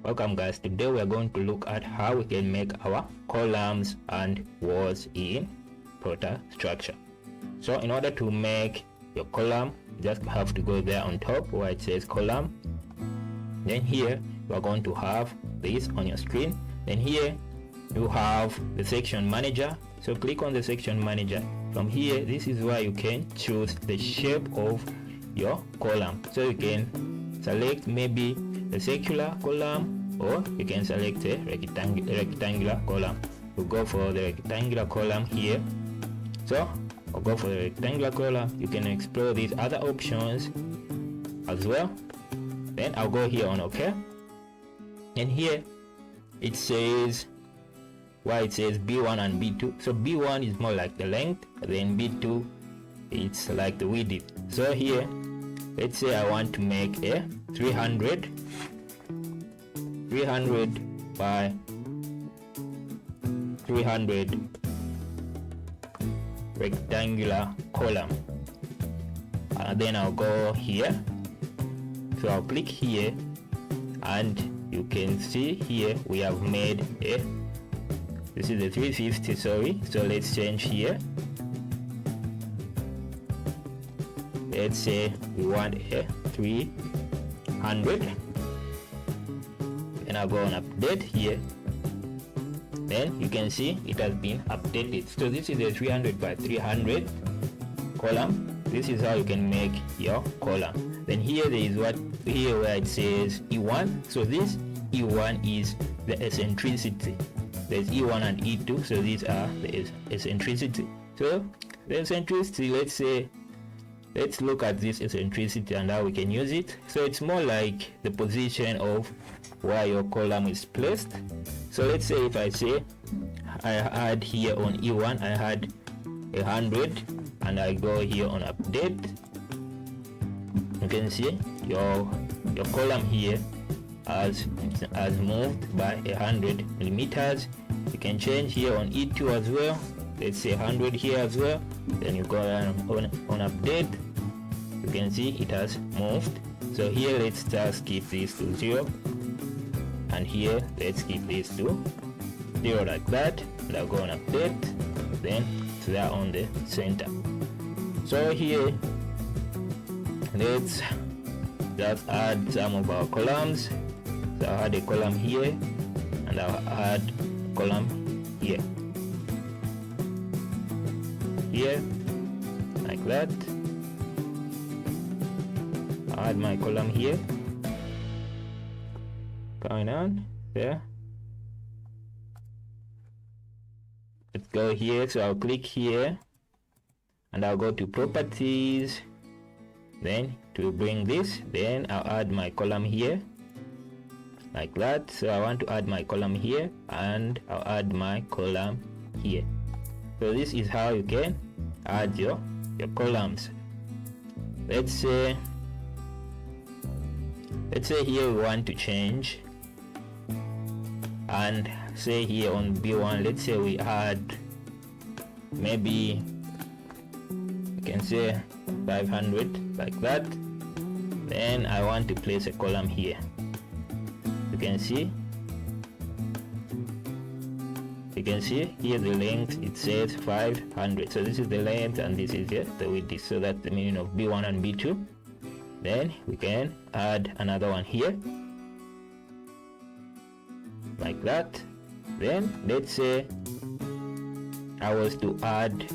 Welcome guys, today we are going to look at how we can make our columns and walls in ProtaStructure. So in order to make your column, you just have to go there on top where it says column. Then here you are going to have this on your screen. Then here you have the section manager. So click on the section manager. From here, this is where you can choose the shape of your column. So you can select maybe a circular column, or you can select a rectangular column. We'll go for the rectangular column here. So I'll go for the rectangular column. You can explore these other options as well. Then I'll go here on OK. And here it says why it says B1 and B2. So B1 is more like the length, then B2 it's like the width. So here let's say I want to make a 300 by 300 rectangular column, and then I'll go here. So I'll click here, and you can see here we have made a, this is the 350, sorry. So let's change here. Let's say we want a 300, and I'll go on update here. Then you can see it has been updated. So this is a 300 by 300 column. This is how you can make your column. Then here there is what here where it says E1. So this E1 is the eccentricity. There's E1 and E2. So these are the eccentricity. So the eccentricity, let's look at this eccentricity and how we can use it. So it's more like the position of where your column is placed. So let's say if I say I had here on E1 I had 100, and I go here on update, you can see your column here has moved by 100 millimeters. You can change here on E2 as well. Let's say 100 here as well. Then you go on update. You can see it has moved. So here let's just keep this to 0, and here let's keep this to 0 like that, and I'll go on update. Then it's there on the center. So here let's just add some of our columns. So I had a column here, and I'll add a column here, like that. I'll add my column here, going on there. Let's go here. So I'll click here, and I'll go to properties, then to bring this, then I'll add my column here like that. So I want to add my column here, and I'll add my column here. So this is how you can add your columns. Let's say here we want to change, and say here on B1, let's say we add maybe you can say 500 like that. Then I want to place a column here. You can see here the length, it says 500. So this is the length, and this is the width. So that's the meaning of B1 and B2. Then we can add another one here like that. Then let's say I was to add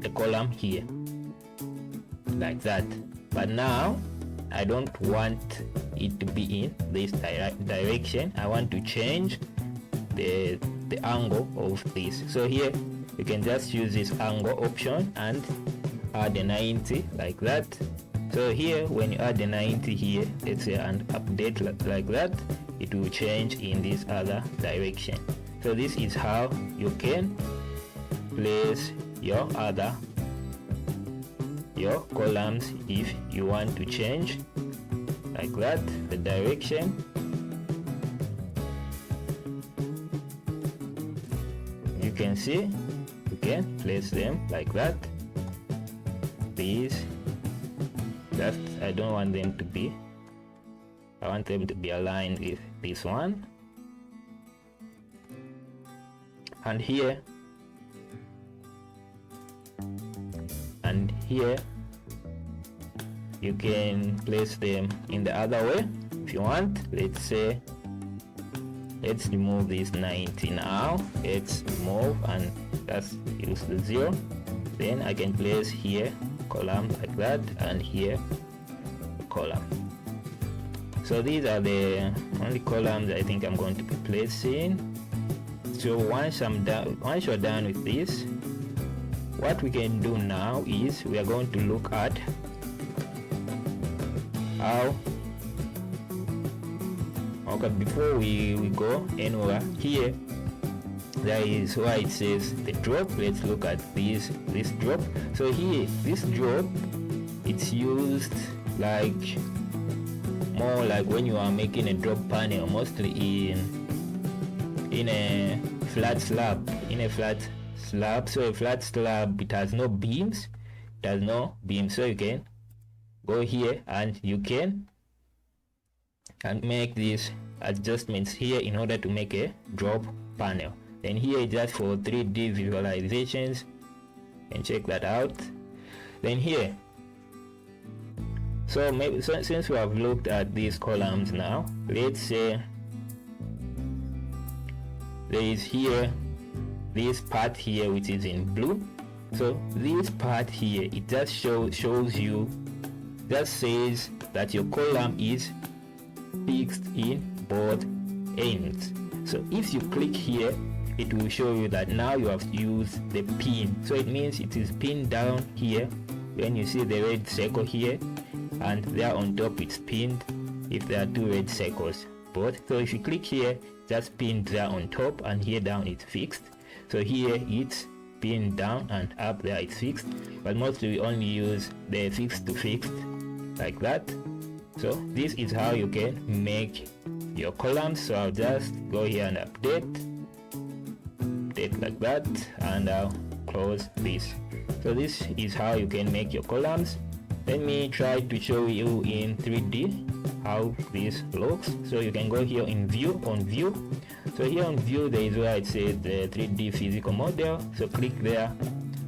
a column here like that, but now I don't want it to be in this direction. I want to change the angle of this. So here you can just use this angle option and add a 90 like that. So here when you add the 90 here, let's say, and update like that, it will change in this other direction. So this is how you can place your columns if you want to change like that the direction. You can see you can place them like that. These just I don't want them to be, I want them to be aligned with this one. And here and here you can place them in the other way if you want. Let's say, let's remove this 90 now. Let's remove and just use the 0. Then I can place here column like that, and here column. So these are the only columns I think I'm going to be placing. So once you're done with this, what we can do now is we are going to look at how, okay, before we go anywhere, here there is where it says the drop. Let's look at this drop. So here, this drop, it's used like more like when you are making a drop panel, mostly in a flat slab. So a flat slab, it has no beams, so you can go here and you can make these adjustments here in order to make a drop panel. Then here just for 3D visualizations, and check that out. Then here, so maybe since we have looked at these columns now, let's say there is here this part here which is in blue. So this part here, it just shows you, just says that your column is fixed in both ends. So if you click here, it will show you that now you have used the pin. So it means it is pinned down here. When you see the red circle here, and there on top it's pinned if there are two red circles both. So if you click here, just pinned there on top, and here down it's fixed. So here it's pinned down, and up there it's fixed, but mostly we only use the fixed to fixed like that. So this is how you can make your columns. So I'll just go here and update like that, and I'll close this. So this is how you can make your columns. Let me try to show you in 3D how this looks. So you can go here in view, on view. So here on view, there is where it says the 3D physical model. So click there,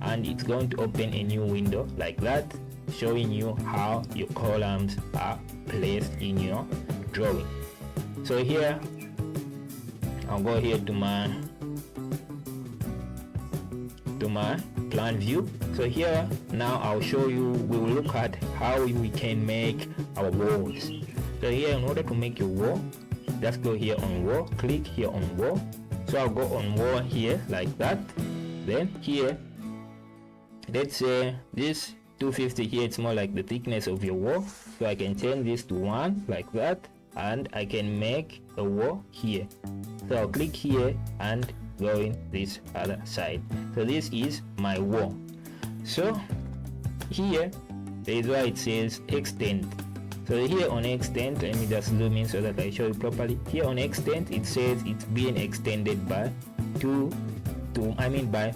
and it's going to open a new window like that, showing you how your columns are placed in your drawing. So here I'll go here to my plan view. So here now I'll show you, we will look at how we can make our walls. So here, in order to make your wall, just go here on wall, click here on wall. So I'll go on wall here like that. Then here, let's say this 250 here, it's more like the thickness of your wall. So I can change this to 1 like that, and I can make a wall here. So I'll click here and go in this other side. So this is my wall. So here there is where it says extend. So here on extend, let me just zoom in so that I show you properly. Here on extend, it says it's being extended by by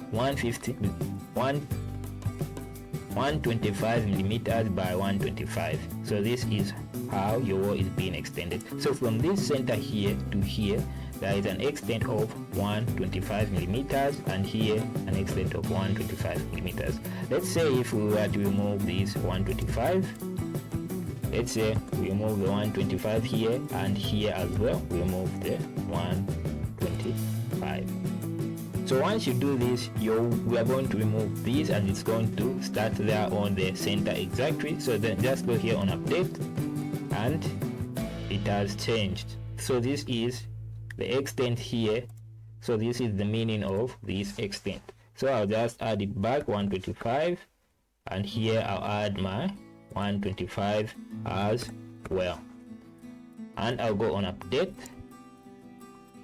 125 millimeters by 125. So this is how your wall is being extended. So from this center here to here, there is an extent of 125 millimeters, and here an extent of 125 millimeters. Let's say if we were to remove this 125, let's say we remove the 125 here, and here as well we remove the 125. So once you do this, we are going to remove this, and it's going to start there on the center exactly. So then just go here on update, and it has changed. So this is the extent here. So this is the meaning of this extent. So I'll just add it back 125, and here I'll add my 125 as well, and I'll go on update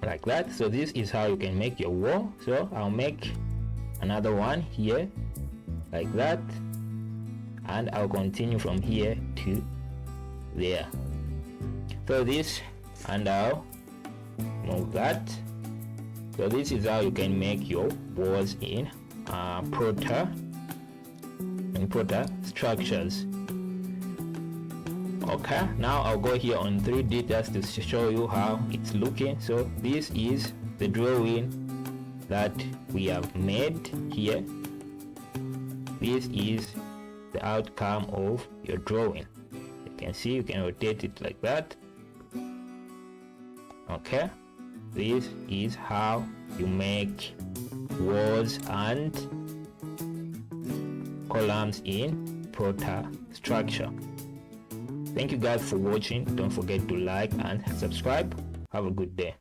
like that. So this is how you can make your wall. So I'll make another one here like that, and I'll continue from here to there. So this, and I'll move that. So this is how you can make your walls in ProtaStructures. Okay, now I'll go here on 3D just to show you how it's looking. So this is the drawing that we have made here. This is the outcome of your drawing. You can see, you can rotate it like that. Okay, this is how you make walls and columns in ProtaStructure. Thank you guys for watching. Don't forget to like and subscribe. Have a good day.